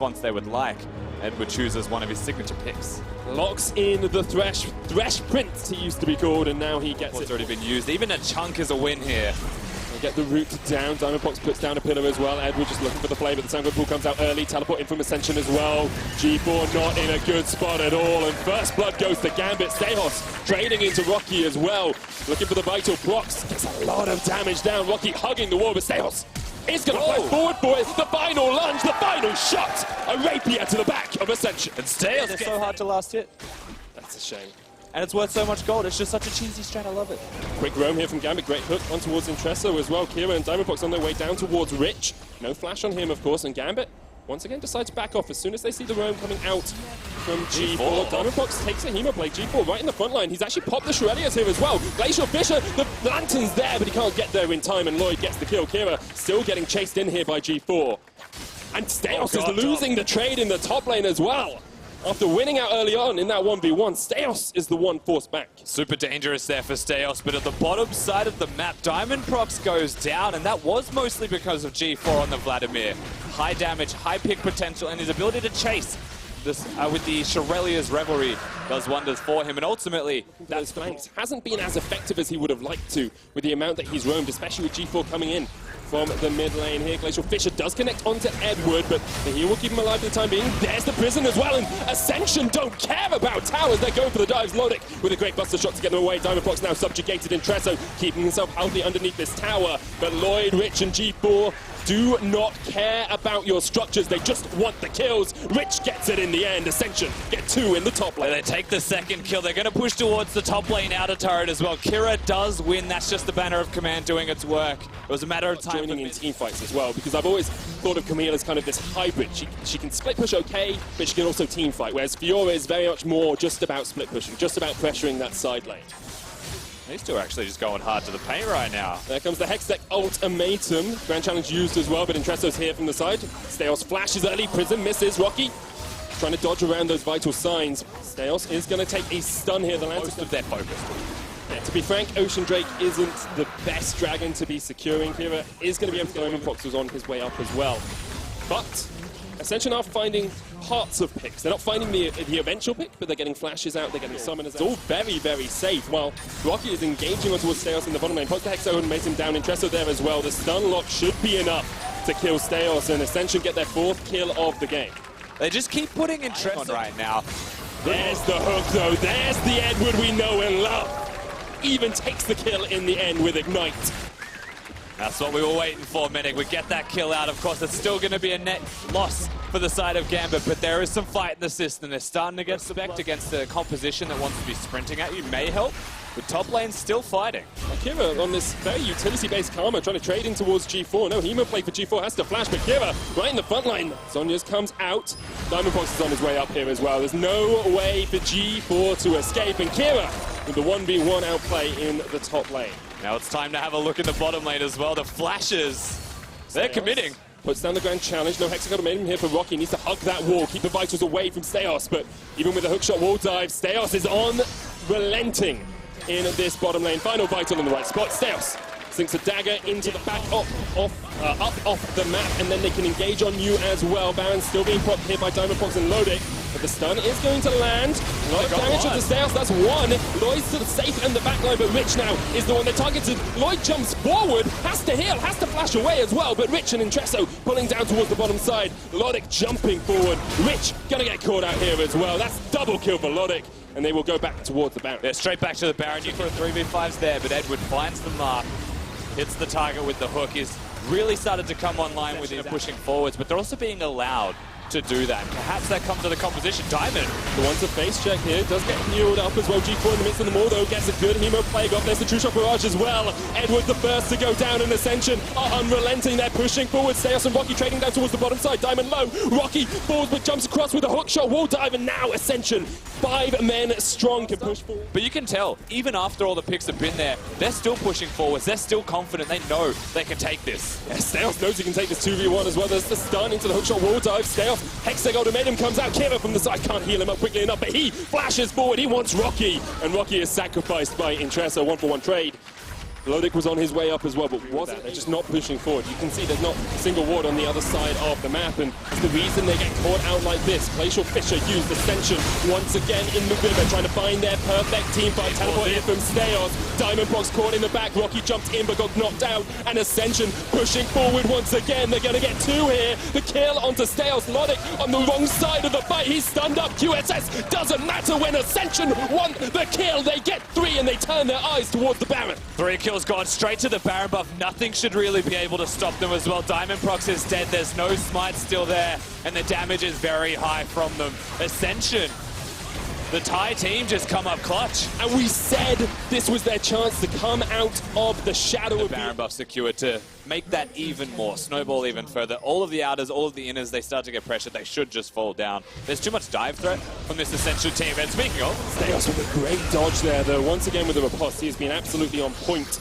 Once they would like. Edward chooses one of his signature picks. Locks in the Thresh Prince, he used to be called, and now he gets It's already been used. Even a chunk is a win here. They get the root down. Diamondbox puts down a pillar as well. Edward just looking for the play, but the Sangre Pool comes out early. Teleport in from Ascension as well. G4 not in a good spot at all, and first blood goes to Gambit. Stehos trading into Rocky as well. Looking for the vital. Prox gets a lot of damage down. Rocky hugging the wall, but Stehos is going to fly forward for it. The final lunge, the final shot. A rapier to the back of Ascension. And Stehos It's so hard to last hit. That's a shame. And it's worth so much gold. It's just such a cheesy strat. I love it. Quick roam here from Gambit. Great hook on towards Intresso as well. Kira and Diamondbox on their way down towards Rich. No flash on him, of course, and Gambit once again decides to back off as soon as they see the roam coming out from G4. Diamondbox takes a Hemo play. G4 right in the front line. He's actually popped the Shurelias here as well. Glacial Fisher, the lantern's there, but he can't get there in time, and Lloyd gets the kill. Kira still getting chased in here by G4. And Stehos is losing the trade in the top lane as well. After winning out early on in that 1v1, Stehos is the one forced back. Super dangerous there for Stehos, but at the bottom side of the map, Diamond Prox goes down, and that was mostly because of G4 on the Vladimir. High damage, high pick potential, and his ability to chase this with the Shurelia's Revelry does wonders for him, and ultimately those flanks hasn't been as effective as he would have liked to with the amount that he's roamed, especially with G4 coming in from the mid lane here. Glacial Fisher does connect onto Edward, but the heal will keep him alive for the time being. There's the prison as well, and Ascension don't care about towers. They're going for the dives. Lodic with a great buster shot to get them away. Diamondbox now subjugated in Tresso, keeping himself healthy underneath this tower. But Lloyd, Rich, and G4 do not care about your structures. They just want the kills. Rich gets it in the end. Ascension get two in the top lane. They take the second kill. They're going to push towards the top lane outer turret as well. Kira does win. That's just the banner of command doing its work. It was a matter of time. Joining in team fights as well, because I've always thought of Camille as kind of this hybrid. She can split push okay, but she can also team fight, whereas Fiora is very much more just about split pushing, just about pressuring that side lane. These two are actually just going hard to the paint right now. There comes the Hextech ultimatum. Grand challenge used as well, but Intresso's here from the side. Stehos flashes early, Prism misses. Rocky trying to dodge around those vital signs. Stehos is going to take a stun here. The Most of their focus. Yeah, to be frank, Ocean Drake isn't the best dragon to be securing. Kira is going to be able to go in. Fox was on his way up as well. But Ascension are finding parts of picks. They're not finding the eventual pick, but they're getting flashes out, they're getting summoners. It's all very, very safe. While Rocky is engaging on towards Stehos in the bottom lane. Pops the Hexo and makes him down. Intresso there as well. The stun lock should be enough to kill Stehos, and Ascension get their fourth kill of the game. They just keep putting Intresso on right now. There's the hook though. There's the Edward we know and love. Even takes the kill in the end with Ignite. That's what we were waiting for, Medic. We get that kill out. Of course, it's still going to be a net loss for the side of Gambit, but there is some fight in the system. They're starting to get spec against the composition that wants to be sprinting at you. May help, but top lane's still fighting. Kira on this very utility-based Karma trying to trade in towards G4. No Hemo play for G4, has to flash, but Kira right in the front line. Zhonya's comes out. Diamondbox is on his way up here as well. There's no way for G4 to escape, and Kira with the 1v1 outplay in the top lane. Now it's time to have a look in the bottom lane as well. The flashes, they're committing. Puts down the grand challenge. No Hexagon made him here for Rocky. Needs to hug that wall, keep the vitals away from Stehos. But even with a hookshot wall dive, Stehos is on relenting in this bottom lane. Final vital in the right spot. Stehos sinks a dagger into the back up off the map, and then they can engage on you as well. Baron still being propped here by Diamondbox and Lodic. But the stun is going to land. A lot of damage to Stehos, that's one. Lloyd's to the safe and the back line, but Rich now is the one that targeted. Lloyd jumps forward, has to heal, has to flash away as well, but Rich and Intresso pulling down towards the bottom side. Lodic jumping forward. Rich gonna get caught out here as well. That's double kill for Lodic, and they will go back towards the Baron. Yeah, straight back to the Baron. You put a 3v5s there, but Edward finds the mark, hits the target with the hook. He's really started to come online with his pushing forwards, but they're also being allowed to do that. Perhaps that comes to the composition. Diamond. The one to face check here, does get healed up as well. G4 in the midst of the more though, gets a good Hemo plague off. There's the True Shot Barrage as well. Edward the first to go down in Ascension are unrelenting. They're pushing forward. Stehos and Rocky trading down towards the bottom side. Diamond low. Rocky forwards but jumps across with a hook shot wall dive, and now Ascension 5 men strong can push forward. But you can tell, even after all the picks have been there, they're still pushing forwards. They're still confident. They know they can take this. Yeah, Stehos knows he can take this 2v1 as well. There's the stun into the hookshot wall dive. Stehos, Hexagon ultimatum comes out. Kira from the side can't heal him up quickly enough, but he flashes forward. He wants Rocky, and Rocky is sacrificed by Intresso. 1-for-1 trade. Lodic was on his way up as well, but wasn't. They're just not pushing forward. You can see there's not a single ward on the other side of the map, and it's the reason they get caught out like this. Glacial Fisher used Ascension once again in the river, trying to find their perfect team fight. Teleport in from Steos. Diamondbox caught in the back. Rocky jumped in but got knocked out, and Ascension pushing forward once again. They're going to get two here. The kill onto Steos. Lodic on the wrong side of the fight. He's stunned up. QSS doesn't matter when Ascension want the kill. They get three, and they turn their eyes towards the Baron. 3 kills gone straight to the Baron buff. Nothing should really be able to stop them as well. Diamondprox is dead. There's no smite still there, and the damage is very high from them. Ascension, the Thai team just come up clutch. And we said this was their chance to come out of the shadow of Baron buff secured to make that even more, snowball even further. All of the outers, all of the inners, they start to get pressured. They should just fall down. There's too much dive threat from this Ascension team. And speaking of, Steos with a great dodge there, though. Once again with the riposte, he has been absolutely on point.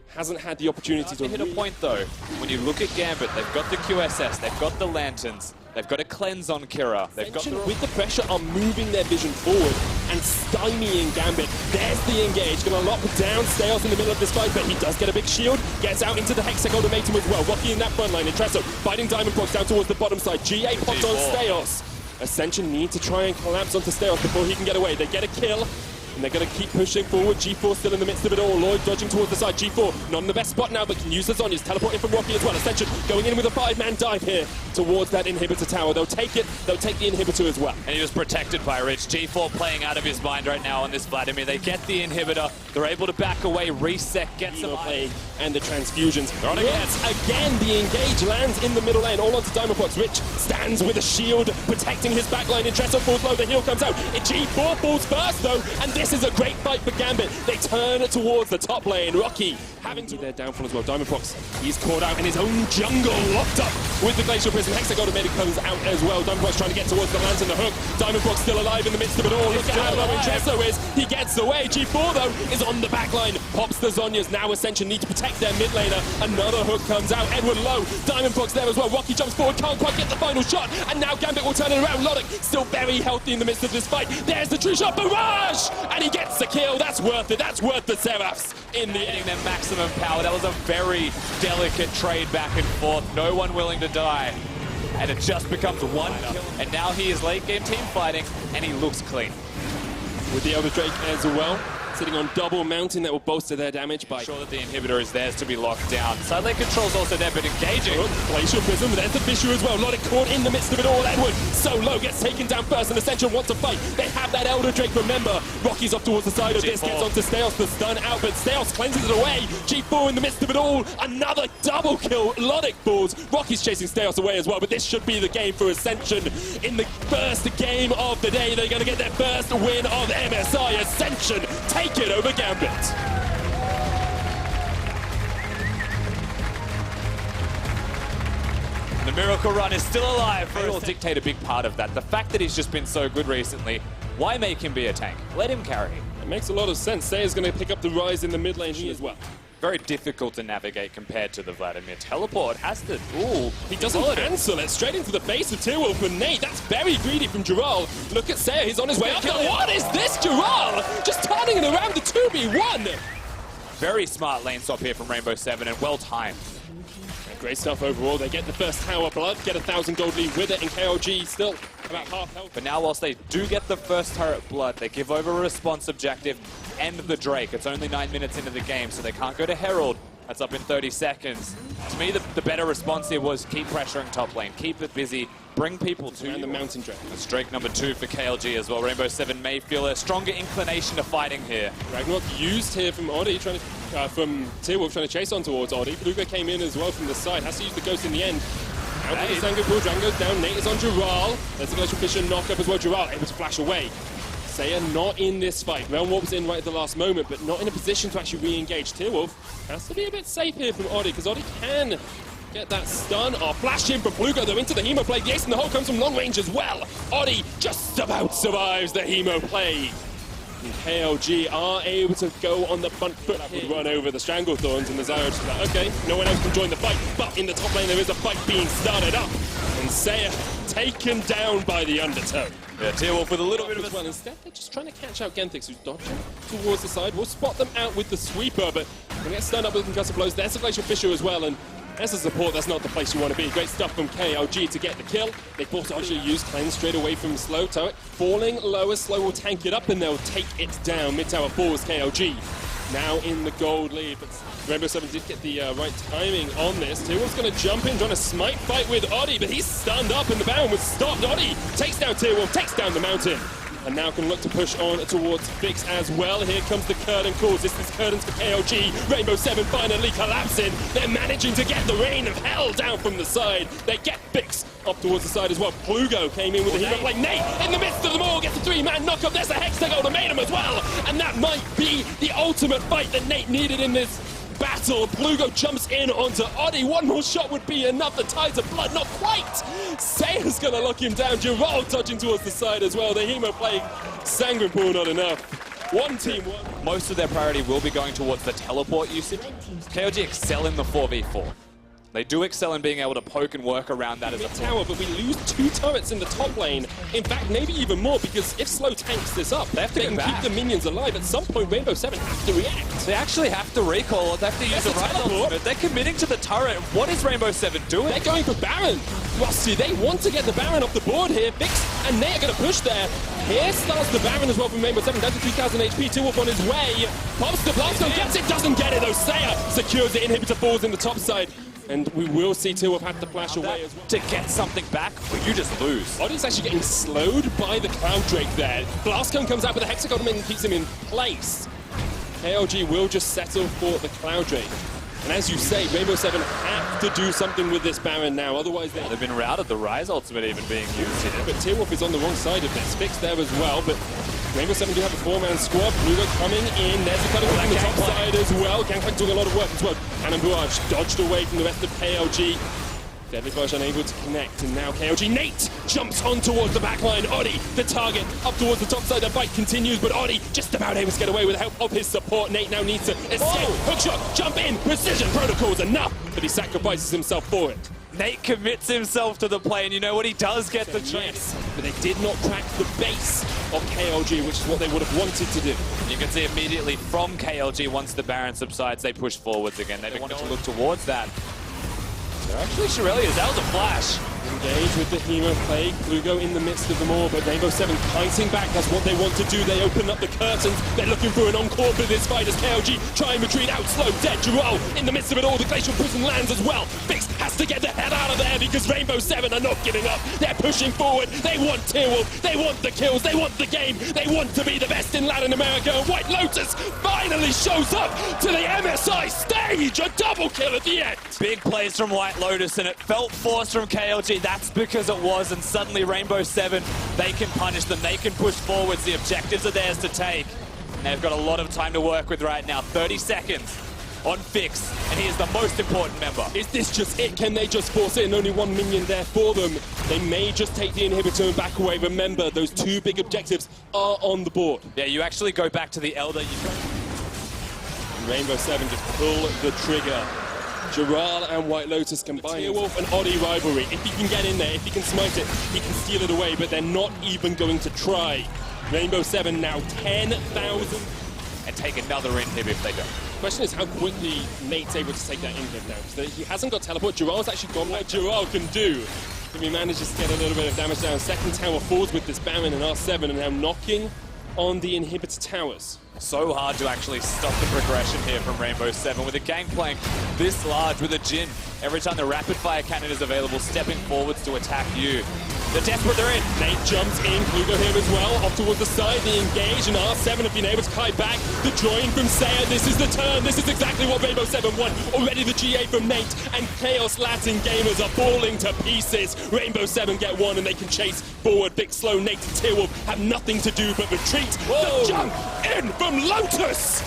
Hasn't had the opportunity to hit a point though. When you look at Gambit, they've got the QSS, they've got the Lanterns, they've got a cleanse on Kira. They've got with the pressure are moving their vision forward and stymieing Gambit. There's the engage, gonna lock down Steos in the middle of this fight, but he does get a big shield, gets out into the Hexagon ultimatum as well. Rocky in that front line, Intresso fighting Diamondbox down towards the bottom side. GA popped on Steos. Ascension need to try and collapse onto Steos before he can get away. They get a kill. And they're going to keep pushing forward. G4 still in the midst of it all. Lloyd dodging towards the side. G4 not in the best spot now, but can use the Zhonya's. Teleporting from Rocky as well. Ascension going in with a 5-man dive here towards that inhibitor tower. They'll take it. They'll take the inhibitor as well. And he was protected by Rich. G4 playing out of his mind right now on this Vladimir. They get the inhibitor. They're able to back away, reset, get some play, and the transfusions. Once again, the engage lands in the middle lane. All onto Diamondbox. Rich stands with a shield, protecting his backline. Intresso falls low. The heal comes out. G4 falls first, though, and this is a great fight for Gambit. They turn towards the top lane. Rocky having to their downfall as well. Diamondbox, he's caught out in his own jungle, locked up with the Glacial Prism. Hexagon ultimatum comes out as well. Diamondbox trying to get towards the lantern, the hook. Diamondbox still alive in the midst of it all. Look at how low Intresso is. He gets away. G4 though is on the back line. Pops the Zhonya's. Now Ascension need to protect their mid laner. Another hook comes out. Edward low. Diamondbox there as well. Rocky jumps forward, can't quite get the final shot. And now Gambit will turn it around. Lodic still very healthy in the midst of this fight. There's the true shot. Barrage! And he gets the kill. That's worth it. That's worth the Seraphs in the getting their maximum power. That was a very delicate trade back and forth. No one willing to die. And it just becomes one kill. And now he is late game team fighting, and he looks clean. With the Elder Drake as well, sitting on double mountain that will bolster their damage by... Sure that the inhibitor is theirs to be locked down. Side lane control's also there, but engaging. Glacial Prism, there's the Fissure as well. Lodic caught in the midst of it all. Edward, so low, gets taken down first, and Ascension wants to fight. They have that Elder Drake, remember. Rocky's off towards the side of this, gets onto Steos, the stun out, but Steos cleanses it away. G4 in the midst of it all. Another double kill. Lodic falls. Rocky's chasing Steos away as well, but this should be the game for Ascension. In the first game of the day, they're going to get their first win of MSI. Ascension take it over Gambit. The Miracle Run is still alive. It will dictate a big part of that. The fact that he's just been so good recently, why make him be a tank? Let him carry. It makes a lot of sense. Saya's going to pick up the rise in the mid lane as well. Very difficult to navigate compared to the Vladimir. Teleport has to... Ooh, he doesn't cancel it. Straight into the face of Tearwolf for Nate. That's very greedy from Jural. Look at Saya. He's on his way up. What is this, Jural? Just turning it around the 2v1. Very smart lane stop here from Rainbow 7 and well timed. Great stuff overall. They get the first tower blood, get 1,000 gold lead with it, and KLG still about half health. But now, whilst they do get the first turret blood, they give over a response objective, end the Drake. It's only 9 minutes into the game, so they can't go to Herald. That's up in 30 seconds. To me, the better response here was keep pressuring top lane, keep it busy, bring people to the mountain Drake. That's Drake number 2 for KLG as well. Rainbow 7 may feel a stronger inclination to fighting here. Ragnarok used here from Oddie, from Tearwolf trying to chase on towards Oddie. Luga came in as well from the side, has to use the Ghost in the end. Out with the Sango pool, Dran goes down, Nate is on Jural. There's a Glacial Fisher knock up as well, Jural able to flash away. Saya not in this fight. Realm Warp's in right at the last moment, but not in a position to actually re-engage. Tearwolf has to be a bit safe here from Oddie, because Oddie can get that stun. Oh, flash in from Plugo, though, into the Hemo play. The ace in the hole comes from long range as well. Oddie just about survives the Hemo play. And KLG are able to go on the front foot. That would run over the Stranglethorns, and the Zyro just like, okay, no one else can join the fight. But in the top lane, there is a fight being started up. And Saya taken down by the undertow. Yeah, T-Wolf with a little bit of Well, instead, they're just trying to catch out Genthix, who's dodging towards the side. We'll spot them out with the sweeper, but when they get stunned up with concussive blows, there's a Glacial Fissure as well, and as a support, that's not the place you want to be. Great stuff from KLG to get the kill. They also use Cleanse straight away from Slow. Turret falling lower, Slow will tank it up, and they'll take it down. Mid-tower falls, KLG now in the gold lead, but Rainbow 7 did get the right timing on this. T-Wolf's going to jump in, trying to smite fight with Oddie, but he's stunned up and the Baron was stopped. Oddie takes down T-Wolf, takes down the mountain, and now can look to push on towards Fix as well. Here comes the Curtain calls. This is Curtains for KLG. Rainbow 7 finally collapsing. They're managing to get the rain of hell down from the side. They get Fix up towards the side as well. Plugo came in with a hero play. Nate in the midst of them all gets a 3-man knockup. There's a Hexagon to made him as well. And that might be the ultimate fight that Nate needed in this battle. Plugo jumps in onto Oddie. One more shot would be enough. The tides of blood, not quite. Saya's gonna lock him down. Gerald dodging towards the side as well. The Hemo playing Sanguine Pool, not enough. One team won. Most of their priority will be going towards the teleport usage. KLG excel in the 4v4. They do excel in being able to poke and work around that as a tower, but we lose 2 turrets in the top lane. In fact, maybe even more, because if Slow tanks this up, they have to can keep the minions alive. At some point, Rainbow 7 has to react. They actually have to recall. They have to use the right ultimate. They're committing to the turret. What is Rainbow 7 doing? They're going for Baron. Rusty, they want to get the Baron off the board here. Vix and Nate are going to push there. Here starts the Baron as well from Rainbow 7, down to 3,000 HP. T-Wolf on his way. Pops the blast, gets it, doesn't get it though. Saya secures it, inhibitor falls in the top side. And we will see T-Wolf have to flash away as well. To get something back, but you just lose. Oddie's actually getting slowed by the Cloud Drake there. Blastcone comes out with a Hexagon and keeps him in place. KLG will just settle for the Cloud Drake. And as you say, Rainbow 7 have to do something with this Baron now, otherwise they've been routed, the Rise ultimate even being used here. But T-Wolf is on the wrong side of this. Fix there as well, but Rainbow 7 do have a 4-man squad. Plugo coming in. There's a cutting on the top side as well. Gangplank doing a lot of work as well. Cannon Barrage dodged away from the rest of KLG. Deadly Barrage unable to connect, and now KLG. Nate jumps on towards the backline. Oddie, the target, up towards the top side. The fight continues, but Oddie just about able to get away with the help of his support. Nate now needs to escape. Hookshot, jump in, precision protocols enough, but he sacrifices himself for it. Nate commits himself to the play, and you know what? He does get the chance. But they did not crack the base of KLG, which is what they would have wanted to do. You can see immediately from KLG, once the Baron subsides, they push forwards again. They wanted to look towards that. They're actually Shirelias, that was a flash. Engage with the Hemo play. Plugo in the midst of them all, but Rainbow 7 kiting back. That's what they want to do. They open up the curtains. They're looking for an encore for this fight as KLG try and retreat out. Slow, dead. Gerald in the midst of it all. The Glacial Prison lands as well. Fix has to get the hell out of there because Rainbow 7 are not giving up. They're pushing forward. They want T-Wolf. They want the kills. They want the game. They want to be the best in Latin America. And White Lotus finally shows up to the MSI stage. A double kill at the end. Big plays from White Lotus, and it felt forced from KLG. That's because it was, and suddenly Rainbow 7, they can punish them. They can push forwards. The objectives are theirs to take. And they've got a lot of time to work with right now. 30 seconds on Fix, and he is the most important member. Is this just it? Can they just force it? And only 1 minion there for them. They may just take the inhibitor and back away. Remember, those 2 big objectives are on the board. Yeah, you actually go back to the Elder. Rainbow 7 just pull the trigger. Gerald and White Lotus combined. T-Wolf and Oddie rivalry. If he can get in there, if he can smite it, he can steal it away, but they're not even going to try. Rainbow 7 now 10,000. And take another inhib if they don't. The question is how quickly Nate's able to take that inhib now. Because he hasn't got teleport. Gerald's actually gone what Gerald can do. If he manages to get a little bit of damage down. Second tower falls with this Baron and R7 and now knocking on the inhibitor towers. So hard to actually stop the progression here from Rainbow 7 with a Gangplank this large with a Jhin. Every time the rapid fire cannon is available, stepping forwards to attack you. They're desperate, they're in. Nate jumps in, Plugo here as well, off towards the side, the engage, and R7 have been able to kite back. The join from Saya, this is the turn, this is exactly what Rainbow 7 want. Already the GA from Nate, and Chaos Latin gamers are falling to pieces. Rainbow 7 get one, and they can chase forward. Big slow Nate and T-Wolf have nothing to do but retreat. Whoa. The jump in from Lotus!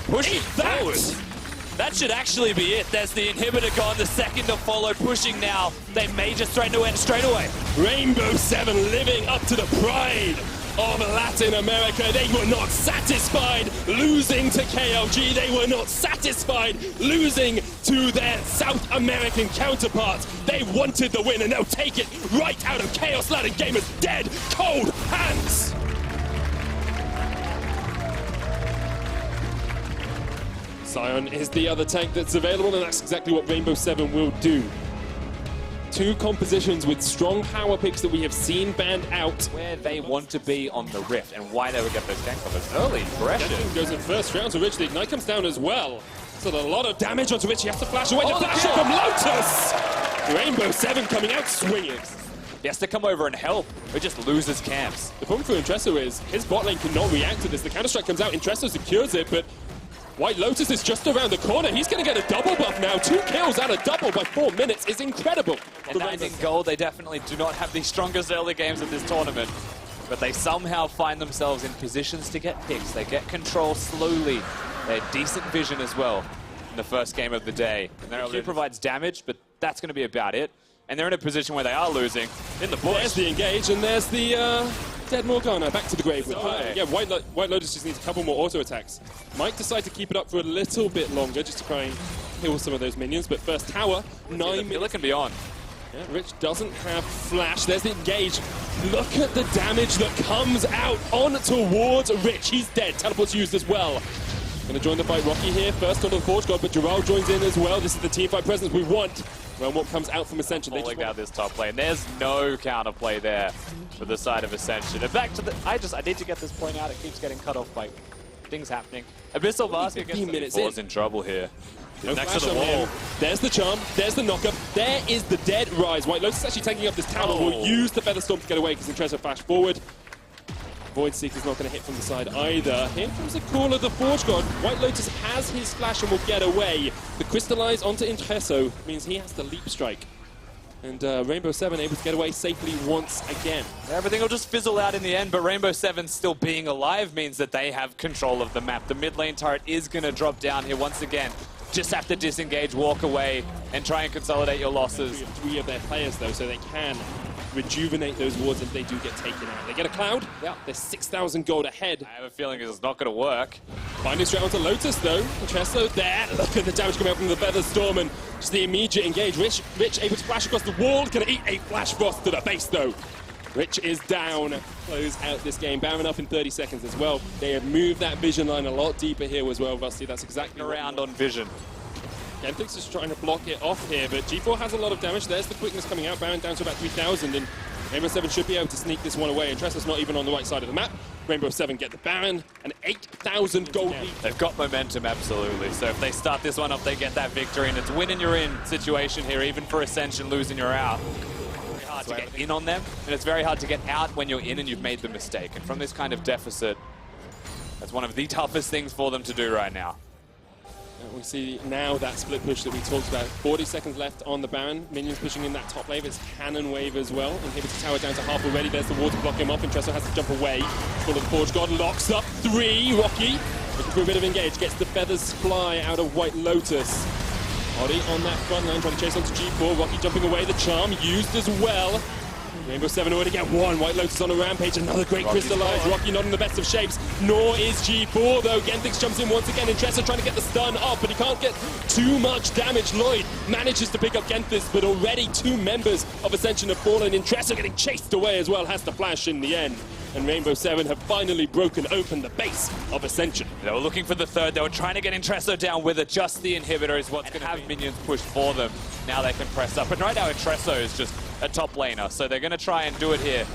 Pushing that! forward. That should actually be it. There's the inhibitor gone, the second to follow, pushing now. They may just straight away. Rainbow 7 living up to the pride of Latin America. They were not satisfied losing to KLG. They were not satisfied losing to their South American counterparts. They wanted the win, and they'll take it right out of Chaos Latin Gamers' dead, cold hands. Sion is the other tank that's available, and that's exactly what Rainbow 7 will do. Two compositions with strong power picks that we have seen banned out. Where they want to be on the Rift and why they would get those tank covers. Early aggression. Genting goes in first round to Rich. The Ignite comes down as well. So a lot of damage onto Rich. He has to flash away. The flash from Lotus! Rainbow 7 coming out swinging. He has to come over and help, or just loses camps. The problem for Intresso is his bot lane cannot react to this. The Counter-Strike comes out, Intresso secures it, but White Lotus is just around the corner. He's going to get a double buff now. 2 kills out of double by 4 minutes is incredible. And 9 in gold, they definitely do not have the strongest early games of this tournament. But they somehow find themselves in positions to get picks. They get control slowly. They have decent vision as well in the first game of the day. And their Q provides damage, but that's going to be about it. And they're in a position where they are losing in the bush. There's the engage, and there's the dead Morgana back to the grave with yeah, White Lotus just needs a couple more auto attacks. Might decide to keep it up for a little bit longer just to try and kill some of those minions, but first tower, 9 minutes. It can be on. Yeah, Rich doesn't have flash. There's the engage. Look at the damage that comes out on towards Rich. He's dead. Teleport's used as well. Going to join the fight. Rocky here, first onto the Forge God, but Gerald joins in as well. This is the team fight presence we want. Well, what comes out from Ascension? They falling down this top lane. There's no counterplay there for the side of Ascension. And back to the... I need to get this point out. It keeps getting cut off by things happening. Abyssal Basket gets in trouble here. No next flash to the wall. There's the charm, there's the knockup, there is the dead rise. White Lotus is actually taking up this tower. Will use the Featherstorm to get away because Intresso flash forward. Void Seeker's not going to hit from the side either. Here comes the call of the Forge God. White Lotus has his flash and will get away. The Crystallize onto Intresso means he has to leap strike. And Rainbow 7 able to get away safely once again. Everything will just fizzle out in the end, but Rainbow 7 still being alive means that they have control of the map. The mid lane turret is going to drop down here once again. Just have to disengage, walk away, and try and consolidate your losses. 3 of their players, though, so they can rejuvenate those wards if they do get taken out. They get a cloud. Yeah. They're 6,000 gold ahead. I have a feeling it's not going to work. Finding straight onto Lotus, though. Intresso there. Look at the damage coming out from the Featherstorm and just the immediate engage. Rich able to flash across the wall. Going to eat a Flash Frost to the base, though. Rich is down. Close out this game. Baron up in 30 seconds as well. They have moved that vision line a lot deeper here as well, Rusty. That's exactly around on vision. Gentix is trying to block it off here, but G4 has a lot of damage. There's the quickness coming out. Baron down to about 3,000, and Rainbow 7 should be able to sneak this one away. Intresso's not even on the right side of the map. Rainbow 7 get the Baron, an 8,000 gold lead. They've got momentum, absolutely. So if they start this one up, they get that victory, and it's win and you're in situation here, even for Ascension, losing you're out. Very hard to get in on them, and it's very hard to get out when you're in and you've made the mistake. And from this kind of deficit, that's one of the toughest things for them to do right now. We see now that split push that we talked about. 40 seconds left on the Baron. Minions pushing in that top wave. It's Cannon Wave as well. Inhibits tower down to half already. There's the wall to block him off. Intresso has to jump away. Full of the Forge God locks up 3. Rocky looking for a bit of engage. Gets the feathers fly out of White Lotus. Oddie on that front line trying to chase onto G4. Rocky jumping away. The charm used as well. Rainbow 7 already get 1. White Lotus on a rampage. Another great crystallize. Rocky not in the best of shapes, nor is G4 though. Gentix jumps in once again. Intresso trying to get the stun off, but he can't get too much damage. Lloyd manages to pick up Gentix, but already 2 members of Ascension have fallen. Intresso getting chased away as well. Has to flash in the end. And Rainbow 7 have finally broken open the base of Ascension. They were looking for the third. They were trying to get Intresso down with it. Just the inhibitor is what's going to have minions pushed for them. Now they can press up. And right now Intresso is just a top laner, so they're going to try and do it here.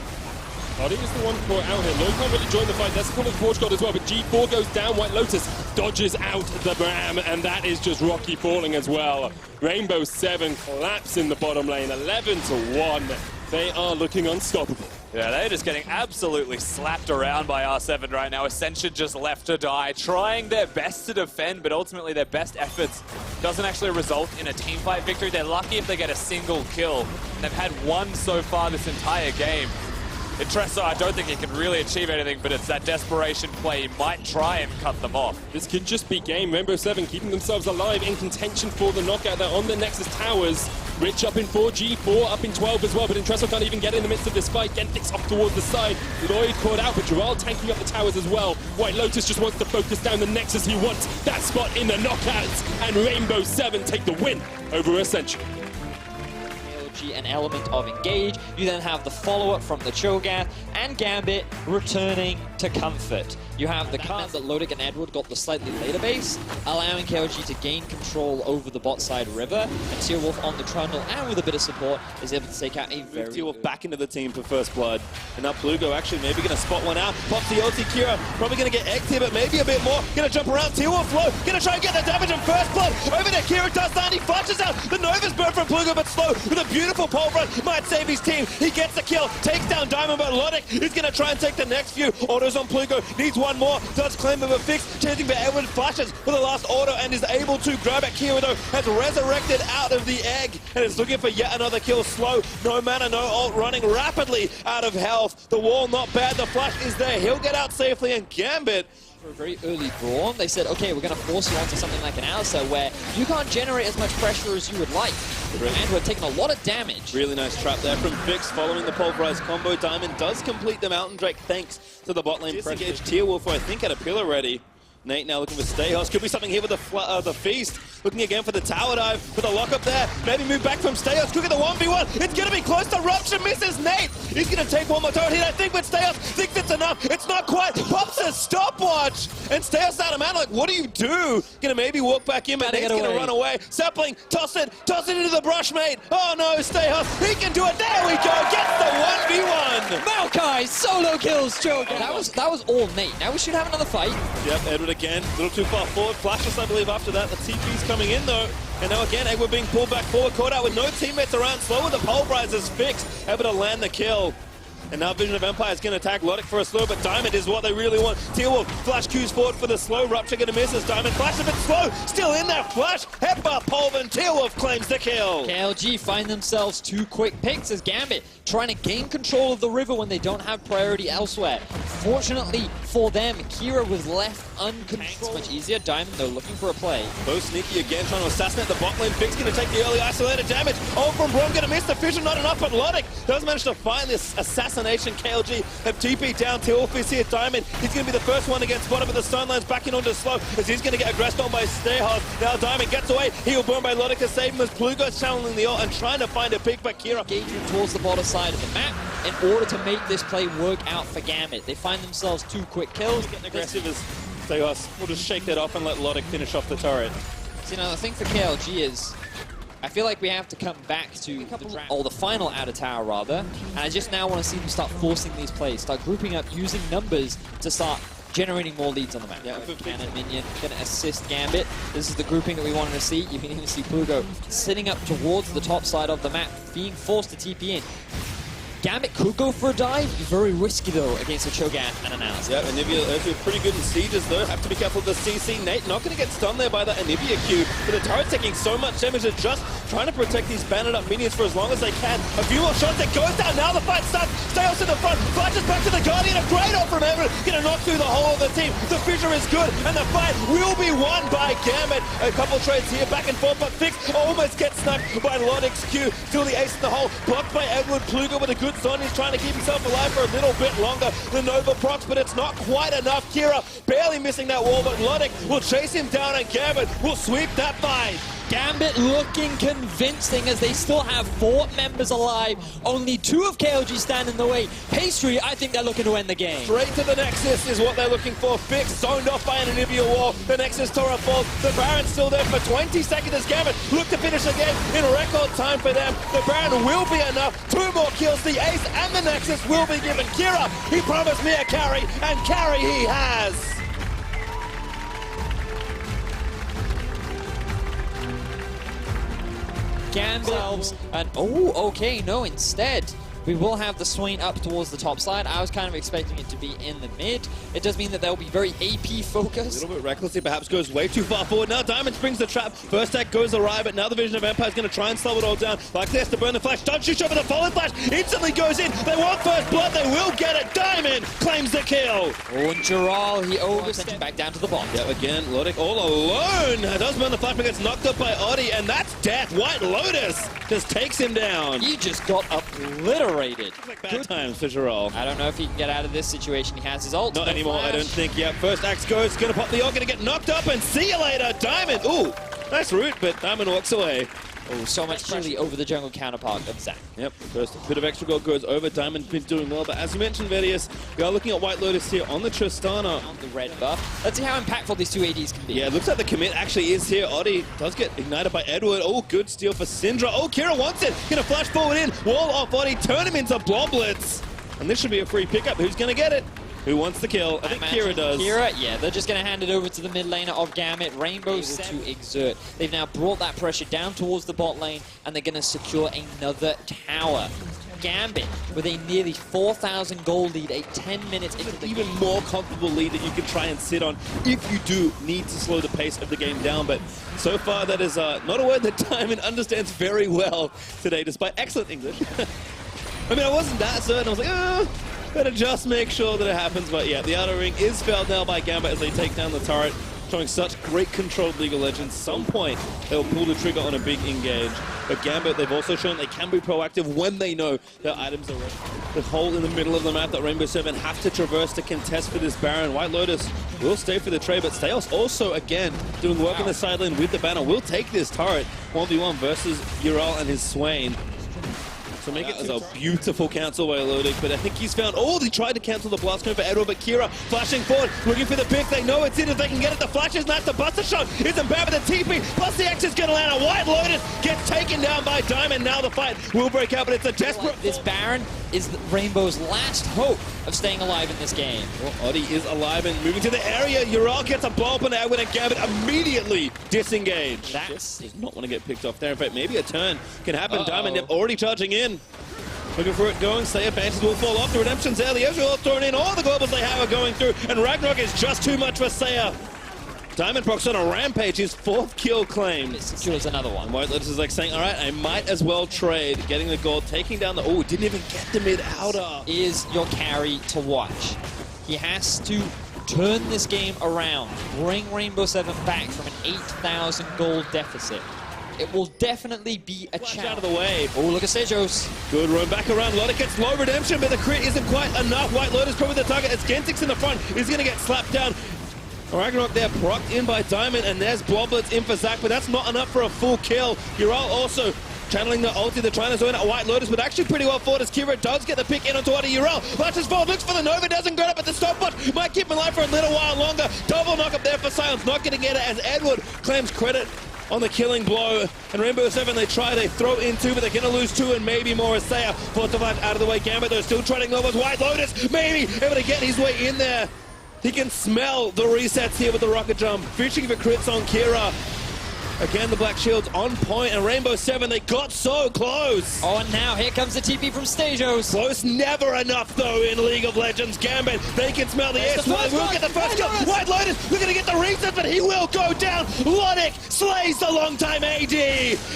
Oddie is the one for out here. Lloyd can't really join the fight. There's a call of the Forge God as well, but G4 goes down. White Lotus dodges out the Bram, and that is just Rocky falling as well. Rainbow 7 collapse in the bottom lane, 11-1. They are looking unstoppable. Yeah, they're just getting absolutely slapped around by R7 right now. Ascension just left to die, trying their best to defend, but ultimately their best efforts doesn't actually result in a teamfight victory. They're lucky if they get a single kill. They've had 1 so far this entire game. In Tressa, I don't think he can really achieve anything, but it's that desperation play. He might try and cut them off. This could just be game. Rainbow 7 keeping themselves alive in contention for the knockout. They're on the Nexus towers. Rich up in 4, G4 up in 12 as well, but Intresso can't even get in the midst of this fight. Gentic's off towards the side. Lloyd caught out, but Gerald tanking up the towers as well. White Lotus just wants to focus down the Nexus. He wants that spot in the knockouts, and Rainbow 7 take the win over Ascension. An element of engage. You then have the follow-up from the Cho'Gath and Gambit returning to comfort. You have the card that Lodic and Edward got the slightly later base, allowing KLG to gain control over the bot side river, and Tearwolf on the trundle and with a bit of support is able to take out a very Tearwolf back into the team for first blood. And now Plugo actually maybe going to spot one out. Pops the ulti. Kira probably going to get egged here, but maybe a bit more. Going to jump around. Tearwolf low. Going to try and get the damage in first blood. Over there, Kira does that. He flashes out. The Nova's burn from Plugo, but slow with a beautiful pole run. Might save his team. He gets the kill. Takes down Diamond, but Lodic is going to try and take the next few. Autos on Plugo. Needs one more. Does claim of a fix. Chasing for Edward. Flashes for the last auto and is able to grab it. Kira, though, has resurrected out of the egg and is looking for yet another kill. Slow. No mana, no ult. Running rapidly out of health. The wall not bad. The flash is there. He'll get out safely, and Gambit for a very early brawn. They said, okay, we're going to force you onto something like an Alsa where you can't generate as much pressure as you would like. And we're taking a lot of damage. Really nice trap there from Fix following the pulverized combo. Diamond does complete the Mountain Drake thanks to the bot lane pressure. Disengage Tearwolf, I think, at a pillar ready. Nate now looking for Stayhouse. Could be something here with the Feast. Looking again for the tower dive with a lockup there. Maybe move back from Stayhouse. Quick at the 1v1. It's going to be close to Rupture. Misses Nate. He's going to take one more turret hit, I think, but Stayhouse thinks it's enough. It's not quite. Pops a stopwatch. And Stayhouse out of mana. Like, what do you do? Going to maybe walk back in, but Nate's going to run away. Sapling, toss it into the brush, mate. Oh no, Stayhouse. He can do it. There we go. Gets the 1v1. Maokai solo kills Joe. That was all Nate. Now we should have another fight. Yep, Edward again. A little too far forward. Flashes, I believe, after that. The TP's coming in, though. And now again, Edward being pulled back forward. Caught out with no teammates around. Slow with the pulverizers fixed. Able to land the kill. And now Vision of Empire is going to attack Lodic for a slow, but Diamond is what they really want. Tearwolf flash cues forward for the slow. Rupture going to miss as Diamond flash a bit slow. Still in that flash. Headbutt Pulver, and Tearwolf claims the kill. KLG find themselves 2 quick picks as Gambit trying to gain control of the river when they don't have priority elsewhere. Fortunately for them, Kira was left uncontrolled. Much easier. Diamond, though, looking for a play. Both sneaky again, trying to assassinate the bot lane. Fix going to take the early isolated damage. Oh, from Brom going to miss the Fission, not enough, but Lodic does manage to find this assassination. KLG have TP down. Tearwolf is here. Diamond, he's going to be the first one against bottom, but the Sunlands backing onto slow as he's going to get aggressed on by Stayhouse. Now Diamond gets away. He'll burn by Lodic to save him as Plugo's channeling the ult and trying to find a pick, but Kira engaging towards the bottom side of the map in order to make this play work out for Gambit. They find themselves 2 quick kills. Getting aggressive as Stayhouse will just shake that off and let Lodic finish off the turret. So, you know, the thing for KLG is I feel like we have to come back to the final outer tower, rather. And I just now want to see them start forcing these plays, start grouping up, using numbers to start generating more leads on the map. Yeah, Cannon Minion gonna assist Gambit. This is the grouping that we wanted to see. You can even see Plugo sitting up towards the top side of the map, being forced to TP in. Gambit could go for a dive. Very risky, though, against a Cho'Gath and an Alice. Yeah, Anivia pretty good in sieges, though. Have to be careful of the CC. Nate not going to get stunned there by the Anivia Q. But the turret taking so much damage, they're just trying to protect these banded up minions for as long as they can. A few more shots, it goes down. Now the fight starts. Stayhouse in the front. Flashes back to the Guardian. A great ult from Everett. Going to knock through the whole of the team. The Fissure is good, and the fight will be won by Gambit. A couple trades here, back and forth, but Fix almost gets snuck by Lodic's Q. Still the ace in the hole. Blocked by Edward. Plugo with a good stun. He's trying to keep himself alive for a little bit longer than Nova procs, but it's not quite enough. Kira barely missing that wall, but Lodic will chase him down, and Gambit will sweep that fight. Gambit looking convincing as they still have 4 members alive. Only 2 of KLG stand in the way. Pastry, I think they're looking to end the game. Straight to the Nexus is what they're looking for. Fix zoned off by an Anivia wall. The Nexus Torah falls. The Baron's still there for 20 seconds as Gambit look to finish the game in record time for them. The Baron will be enough. 2 more kills. The Ace and the Nexus will be given. Kira, he promised me a carry, and carry he has. Gambit and okay, no, instead We will have the Swain up towards the top side. I was kind of expecting it to be in the mid. It does mean that they'll be very AP focused. A little bit recklessly, perhaps goes way too far forward. Now Diamond springs the trap. First stack goes awry, but now the Vision of Empire is going to try and slow it all down. Like this to burn the flash. Don't shoot over the fallen flash. Instantly goes in. They want first blood. They will get it. Diamond claims the kill. Oh, and Giral, he overstepped back down to the bot. Yep, again, Lodik all alone. Does burn the flash, but gets knocked up by Oddie, and that's death. White Lotus just takes him down. He just got obliterated. Like bad times for Giral. I don't know if he can get out of this situation. He has his ult. Not no anymore, flash. I don't think. Yeah, first axe goes, gonna pop the ult, gonna get knocked up, and see you later, Diamond. Ooh, nice route, but Diamond walks away. Oh, so much chili over the jungle counterpart of Zac. Yep, first bit of extra gold goes over. Diamond's been doing well, but as you mentioned, Vedius, we are looking at White Lotus here on the Tristana. On the red buff. Let's see how impactful these two ADs can be. Yeah, it looks like the commit actually is here. Oddie does get ignited by Edward. Oh, good steal for Syndra. Oh, Kira wants it. Gonna flash forward in. Wall off Oddie. Turn him into Bloblets. And this should be a free pickup. Who's gonna get it? Who wants the kill? I think Kira does. Kira, yeah, they're just going to hand it over to the mid laner of Gambit. Rainbow to exert. They've now brought that pressure down towards the bot lane, and they're going to secure another tower. Gambit with a nearly 4,000 gold lead, 10 minutes into the even more comfortable lead that you can try and sit on if you do need to slow the pace of the game down. But so far, that is not a word that Diamond understands very well today, despite excellent English. I mean, I wasn't that certain. I was like, oh, better just make sure that it happens. But yeah, the outer ring is failed now by Gambit as they take down the turret, showing such great control of League of Legends. Some point, they'll pull the trigger on a big engage. But Gambit, they've also shown they can be proactive when they know their items are ready. The hole in the middle of the map that Rainbow Seven have to traverse to contest for this Baron. White Lotus will stay for the trade, but Steos also, again, doing work on the sideline with the banner. Will take this turret 1v1 versus Ural and his Swain. So make it as a beautiful cancel by Lodik, but I think he's found... Oh, he tried to cancel the blast cone for Edward, but Kira flashing forward, looking for the pick. They know it's in. If they can get it, the flashes, and that's the Buster Shot. Isn't bad, but the TP, plus the X is going to land. A White Lotus gets taken down by Diamond. Now the fight will break out, but it's a desperate... This Baron is Rainbow's last hope of staying alive in this game. Well, Oddie is alive and moving to the area. Ural gets a blow up on Edward, and Gambit immediately disengage. Does not want to get picked off there. In fact, maybe a turn can happen. Diamond already charging in. Looking for it going. Slayer Banshees will fall off. The Redemption's there. The Ezreal thrown in. All the globals they have are going through. And Ragnarok is just too much for Slayer. Diamond Prox on a rampage. His 4th kill claim. It secures another one. White Lotus is like saying, all right, I might as well trade. Getting the gold, taking down the... Oh, didn't even get the mid-outer. Is your carry to watch. He has to turn this game around. Bring Rainbow Seven back from an 8,000 gold deficit. It will definitely be a challenge. Out of the way. Oh, look at Sejos. Good run back around. Lodik gets low redemption, but the crit isn't quite enough. White Lotus probably the target. As Gentix in the front is going to get slapped down. Ragnarok there, procced in by Diamond, and there's Bloblets in for Zac, but that's not enough for a full kill. Ural also channeling the ulti. They're trying to zone out White Lotus, but actually pretty well fought as Kira does get the pick in onto Ural. Flashes forward, looks for the Nova, doesn't get it, but the stopwatch might keep him alive for a little while longer. Double knock up there for Silence, not going to get it as Edward claims credit on the killing blow. And Rainbow Seven, they try, they throw in 2, but they're going to lose 2 and maybe more. Asaya forced to flash out of the way. Gambit, they're still trotting over. White Lotus, maybe able to get his way in there. He can smell the resets here with the rocket jump. Fishing for crits on Kira. Again, the Black Shield's on point, and Rainbow Seven, they got so close. Oh, and now here comes the TP from Sejos. Close, never enough, though, in League of Legends. Gambit, they can smell the air. They will get the first kill. White Lotus, we're going to get the reset, but he will go down. Lodik slays the long-time AD.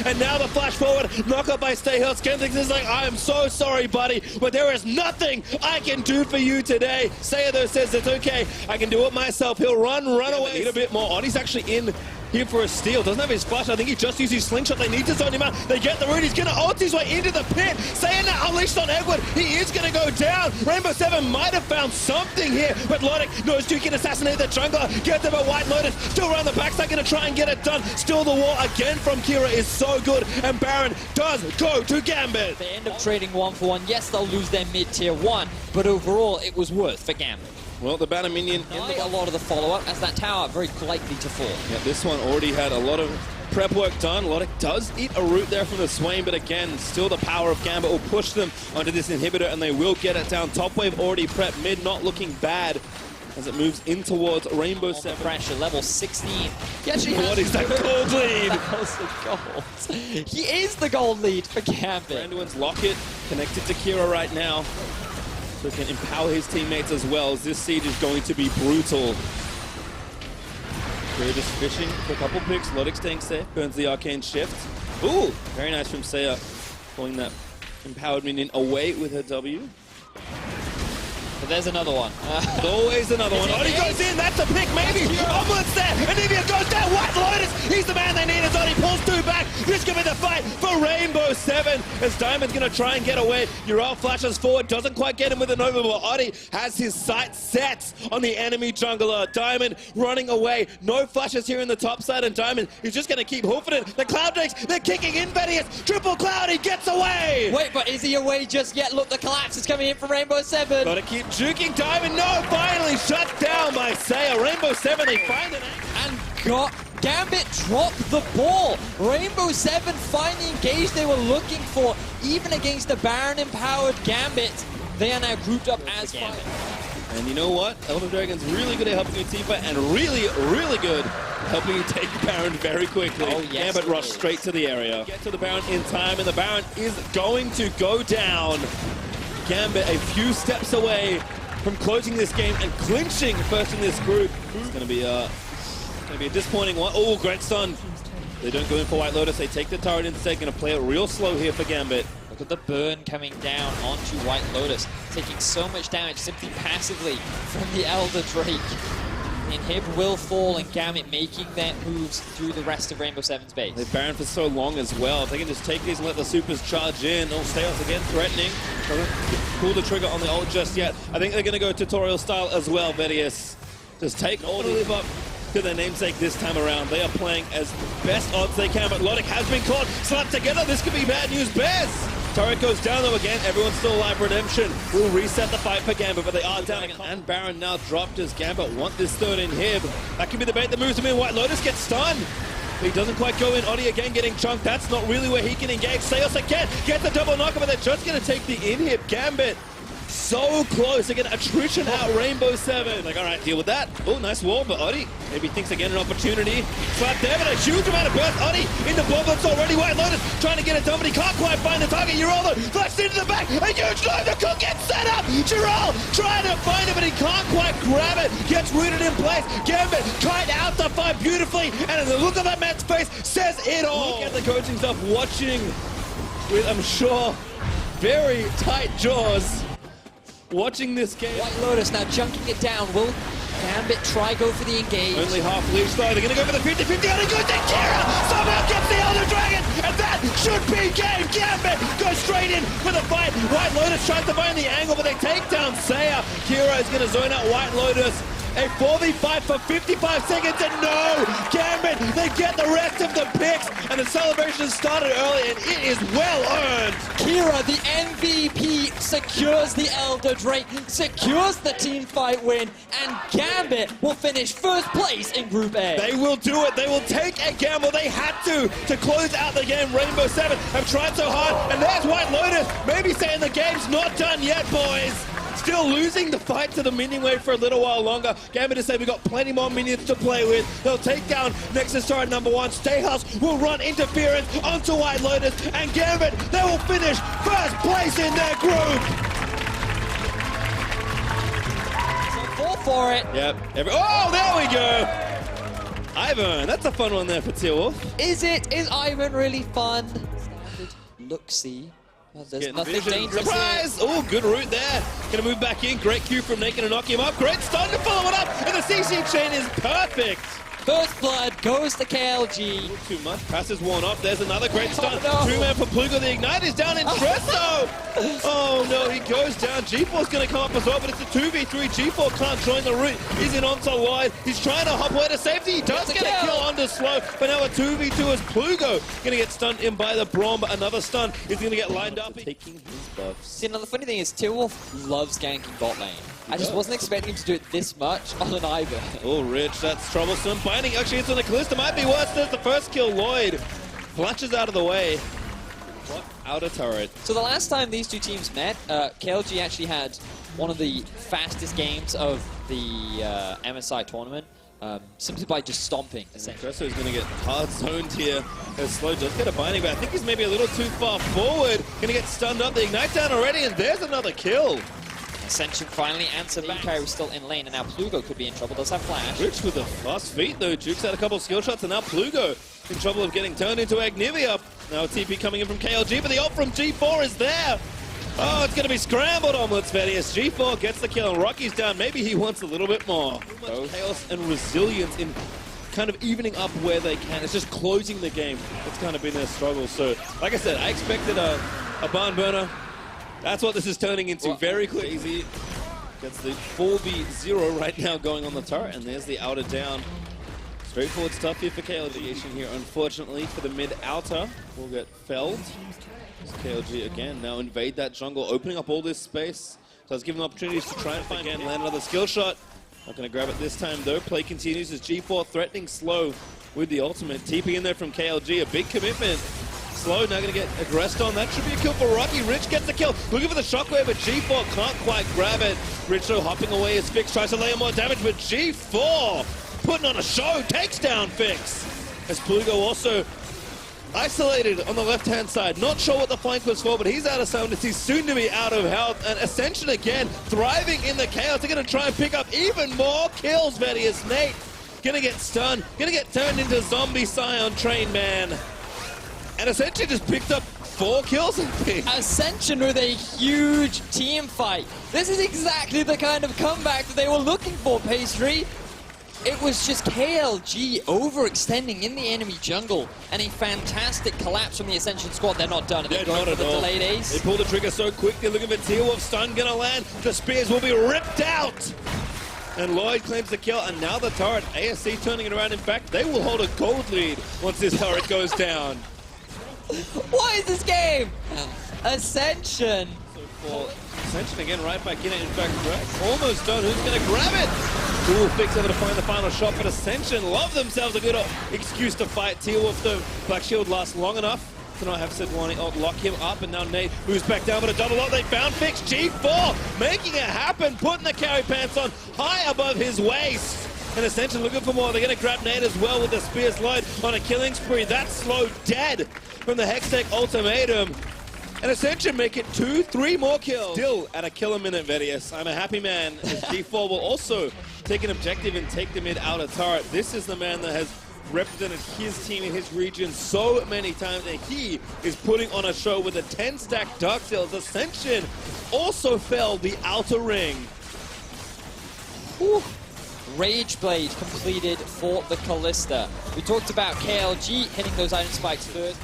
And now the flash forward, knock up by Stayhill. Skentix is like, I am so sorry, buddy, but there is nothing I can do for you today. Sayer, though, says it's okay. I can do it myself. He'll run away. Need a bit more. Oddie's actually in here for a steal. Doesn't have his flash. I think he just used his slingshot. They need to zone him out. They get the root. He's going to ult his way into the pit. Saying that unleashed on Edward. He is going to go down. Rainbow Seven might have found something here, but Lodik knows Duke can assassinate the jungler. Gets him a White Lotus. Still around the backside. Going to try and get it done. Still the wall again from Kira is so good. And Baron does go to Gambit. They end up trading 1-for-1. Yes, they'll lose their mid-tier 1, but overall it was worth for Gambit. Well, the banner minion in a lot of the follow-up as that tower very likely to fall. Yeah, this one already had a lot of prep work done. Lodik does eat a root there from the Swain, but again, still the power of Gambit will push them onto this inhibitor, and they will get it down. Top wave already prepped, mid not looking bad as it moves in towards Rainbow Seven. Pressure, level 16. What is that gold lead? That was the gold. He is the gold lead for Gambit. Branduin's locket Connected to Kira right now. So he can empower his teammates as well, as this siege is going to be brutal. Kira just fishing for a couple picks. Logic staying safe, burns the arcane shift. Ooh, very nice from Seiya, pulling that empowered minion away with her W. But there's another one. Always another one. Odi goes in, that's a pick, maybe. Omelet's there, Anivia goes down. White Lotus, he's the man they need as Odi pulls two back. This could be the fight for Rainbow 7 as Diamond's going to try and get away. Ural flashes forward, doesn't quite get him with a Nova, but Odi has his sights set on the enemy jungler. Diamond running away. No flashes here in the top side, and Diamond is just going to keep hoofing it. The Cloud Drakes, they're kicking Invitational. Triple Cloud, he gets away. Wait, but is he away just yet? Look, the collapse is coming in from Rainbow 7. Gotta keep juking Diamond. No, finally shut down by Seiya. Rainbow 7, they find an angle. And got Gambit dropped the ball. Rainbow 7 finally engaged they were looking for. Even against the Baron-empowered Gambit, they are now grouped up as Gambit. And you know what? Elder Dragon's really good at helping you team fight, and really, really good helping you take the Baron very quickly. Oh, yes, Gambit rush straight to the area. Get to the Baron in time, and the Baron is going to go down. Gambit a few steps away from closing this game and clinching first in this group. It's going to be a disappointing one. Oh, great stun. They don't go in for White Lotus. They take the turret instead. Going to play it real slow here for Gambit. Look at the burn coming down onto White Lotus, taking so much damage simply passively from the Elder Drake. The inhib will fall, and Gambit making their moves through the rest of Rainbow 7's base. They've Baron for so long as well. If they can just take these and let the supers charge in. Oh, Staios again threatening. Doesn't pull the trigger on the ult just yet. I think they're going to go tutorial style as well, Vedius. Just take all the live up to their namesake this time around. They are playing as best odds they can, but Logic has been caught. Slapped together. This could be bad news. Bears! Turret goes down though again. Everyone's still alive. Redemption will reset the fight for Gambit, but they are down. And Baron now dropped as Gambit want this third inhib. That could be the bait that moves him in. White Lotus gets stunned. He doesn't quite go in. Odi again getting chunked. That's not really where he can engage. Seos again gets a double knocker, but they're just going to take the inhib. Gambit so close. Again, attrition out Rainbow 7. Like, all right, deal with that. Oh, nice wall, but Odi maybe thinks again an opportunity. Slap there, but a huge amount of burst. Odi in the bloodlets already. White Lotus trying to get it done, but he can't quite find the target. Uraldo flashed into the back. A huge dive. The cook gets set up. Giral trying to find it, but he can't quite grab it. Gets rooted in place. Gambit tried out the fight beautifully, and the look of that man's face says it all. Look at the coaching stuff, watching with, I'm sure, very tight jaws. Watching this game. White Lotus now junking it down. Will Gambit try go for the engage? Only half leash though. They're going to go for the 50-50. And it goes to Kira. Somehow gets the Elder Dragon. And that should be game. Gambit goes straight in for the fight. White Lotus tries to find the angle, but they take down Seiya. Kira is going to zone out White Lotus. A 4v5 for 55 seconds, and no! Gambit, they get the rest of the picks, and the celebration started early, and it is well earned. Kira, the MVP, secures the Elder Drake, secures the team fight win, and Gambit will finish first place in Group A. They will do it. They will take a gamble. They had to close out the game. Rainbow 7 have tried so hard, and there's White Lotus, maybe saying the game's not done yet, boys. Still losing the fight to the minion wave for a little while longer. Gambit has said we've got plenty more minions to play with. They'll take down Nexus turret number 1. Stayhouse will run interference onto White Lotus, and Gambit, they will finish first place in their group. So fall for it. Yep. Oh, there we go. Ivan, that's a fun one there for Tearwolf. Is it? Is Ivan really fun? Standard look-see. Well, there's nothing dangerous. Surprise! Oh, good route there. Gonna move back in. Great Q from Naked to knock him up. Great stun to follow it up. And the CC chain is perfect. First blood goes to KLG. Too much. Pass is worn up. There's another great stun. Oh, no. 2-man for Plugo. The Ignite is down in Tresto. Oh no, he goes down. G4's going to come up as well, but it's a 2v3. G4 can't join the route. He's in onside wide. He's trying to hop away to safety. He does get a kill onto slow, but now a 2v2 as Plugo going to get stunned in by the Braum. Another stun is going to get lined up. Taking his buffs. See, now the funny thing is, Tearwolf loves ganking bot lane. I just wasn't expecting him to do it this much on an Ivan. Oh, Rich, that's troublesome. Binding actually hits on the Callista. Might be worse. There's the first kill. Lloyd flashes out of the way. What? Outer turret. So the last time these two teams met, KLG actually had one of the fastest games of the MSI tournament. simply by just stomping, essentially. Tresso is going to get hard zoned here as Slow does get a binding, but I think he's maybe a little too far forward. Going to get stunned up. The Ignite down already, and there's another kill. Ascension finally answered back. Carry was still in lane, and now Plugo could be in trouble. Does have flash. Rich with the fast feet, though. Jukes had a couple of skill shots, and now Plugo in trouble of getting turned into Agnivia. Now a TP coming in from KLG, but the ult from G4 is there. Oh, it's going to be scrambled Omelets Vedius. G4 gets the kill, and Rocky's down. Maybe he wants a little bit more. Chaos and resilience in kind of evening up where they can. It's just closing the game. That's kind of been their struggle. So, like I said, I expected a barn burner. That's what this is turning into. Very crazy. Gets the 4v0 right now going on the turret, and there's the outer down. Straightforward stuff here for KLG. Here, unfortunately, for the mid-outer, will get felled. KLG again now invade that jungle, opening up all this space. Does give them opportunities to try and find again, land another skill shot. Not going to grab it this time though. Play continues as G4 threatening Slow with the ultimate. TP in there from KLG, a big commitment. Slow now going to get aggressed on. That should be a kill for Rocky. Rich gets the kill. Looking for the shockwave, but G4 can't quite grab it. Rich though hopping away as Fix tries to lay on more damage, but G4 putting on a show, takes down Fix. As Plugo also isolated on the left-hand side. Not sure what the flank was for, but he's out of soundness. He's soon to be out of health. And Ascension again, thriving in the chaos. They're going to try and pick up even more kills, Vedius. Nate going to get stunned. Going to get turned into zombie Scion Train Man. And Ascension just picked up 4 kills, I think. Ascension with a huge team fight. This is exactly the kind of comeback that they were looking for, Pastry. It was just KLG overextending in the enemy jungle, and a fantastic collapse from the Ascension squad. They're not done. They're going for the delayed ace. They pull the trigger so quick. They're looking for T-Wolf. Stun gonna land. The spears will be ripped out. And Lloyd claims the kill, and now the turret. ASC turning it around. In fact, they will hold a gold lead once this turret goes down. What is this game? Ascension. For Ascension again, right back in it. In fact, almost done. Who's going to grab it? Cool Fix able to find the final shot, but Ascension love themselves a good excuse to fight. T-Wolf, the Black Shield lasts long enough to not have Sidwani lock him up, and now Nate moves back down with a double ult. They found Fix. G4 making it happen, putting the carry pants on high above his waist. And Ascension looking for more. They're going to grab Nate as well with the Spear's Load on a killing spree. That's Slow dead from the Hextech ultimatum. And Ascension make it 2-3 more kills. Still at a kill a minute, Vedius. I'm a happy man. As G4 will also take an objective and take the mid-outer turret. This is the man that has represented his team in his region so many times, and he is putting on a show with a 10-stack Dark Sails. Ascension also fell the outer ring. Ooh. Rage Blade completed for the Callista. We talked about KLG hitting those item spikes first.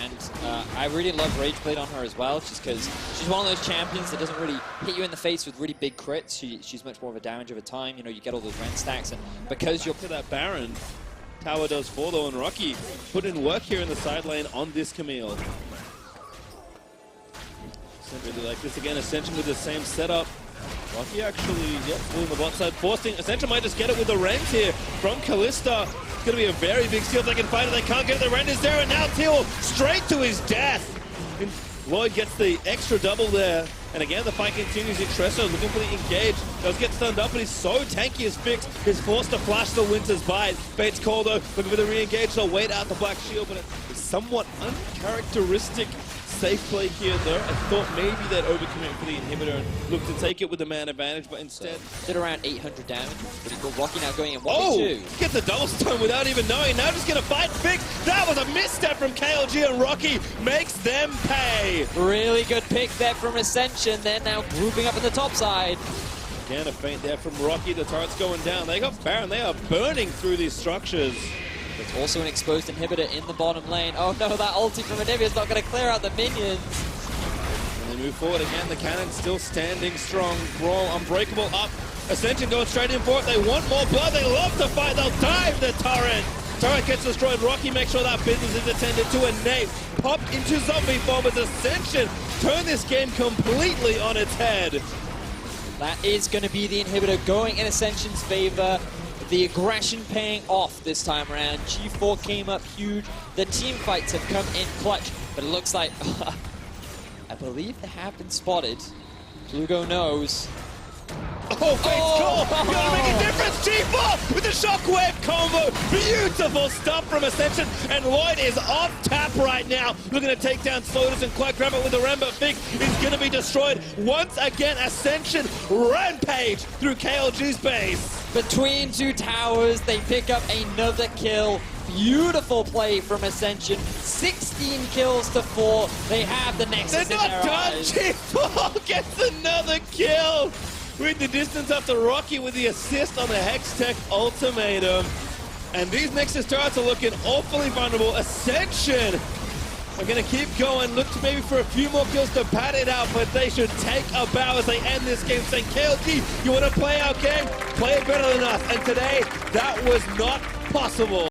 And I really love Rage Blade on her as well, just because she's one of those champions that doesn't really hit you in the face with really big crits. She's much more of a damage over time. You know, you get all those rend stacks, and because you're... To that Baron, Tower does 4 though, and Rocky put in work here in the side lane on this Camille. Really like this again. Ascension with the same setup. Rocky actually, yep, pulling the bot side, forcing. Ascension might just get it with the Rend here from Callista. It's going to be a very big steal if they can fight it. They can't get it. The Rend is there, and now Teal straight to his death. And Lloyd gets the extra double there. And again, the fight continues. Tresso looking for the engage. Does get stunned up, but he's so tanky as Fix. He's forced to flash the Winter's Bite. Bates called though, looking for the re-engage. They'll wait out the Black Shield, but it's somewhat uncharacteristic safe play here though. I thought maybe they'd overcommit for the inhibitor and look to take it with the man advantage, but instead... Did around 800 damage. Pretty cool. Rocky now going in 1v2. Oh! Gets a double stun without even knowing. Now just going to fight Fix. That was a misstep from KLG, and Rocky makes them pay. Really good pick there from Ascension. They're now grouping up in the top side. Again, a feint there from Rocky. The turret's going down. They got Baron. They are burning through these structures. There's also an exposed inhibitor in the bottom lane. Oh no, that ulti from Anivia's not going to clear out the minions. And they move forward again. The cannon's still standing strong. Brawl unbreakable up. Ascension going straight in for it. They want more blood. They love to fight. They'll dive the turret. Turret gets destroyed. Rocky makes sure that business is attended to. And Nate popped into zombie form as Ascension turn this game completely on its head. That is going to be the inhibitor going in Ascension's favor. The aggression paying off this time around. G4 came up huge. The team fights have come in clutch, but it looks like I believe they have been spotted. Plugo knows. Oh, face call! Gonna make a difference! G4 with the shockwave combo! Beautiful stuff from Ascension, and Lloyd is off tap right now. Looking to take down Slotus and Clark. Grab it with the Ram, but Fig is gonna be destroyed. Once again, Ascension rampage through KLG's base. Between two towers, they pick up another kill. Beautiful play from Ascension. 16 kills to 4. They have the Nexus They're in not their done! eyes. G4 gets another kill! With the distance after Rocky with the assist on the Hextech ultimatum. And these Nexus turrets are looking awfully vulnerable. Ascension are going to keep going, look to maybe for a few more kills to pad it out, but they should take a bow as they end this game, saying, KLG, you want to play our game? Play it better than us. And today, that was not possible.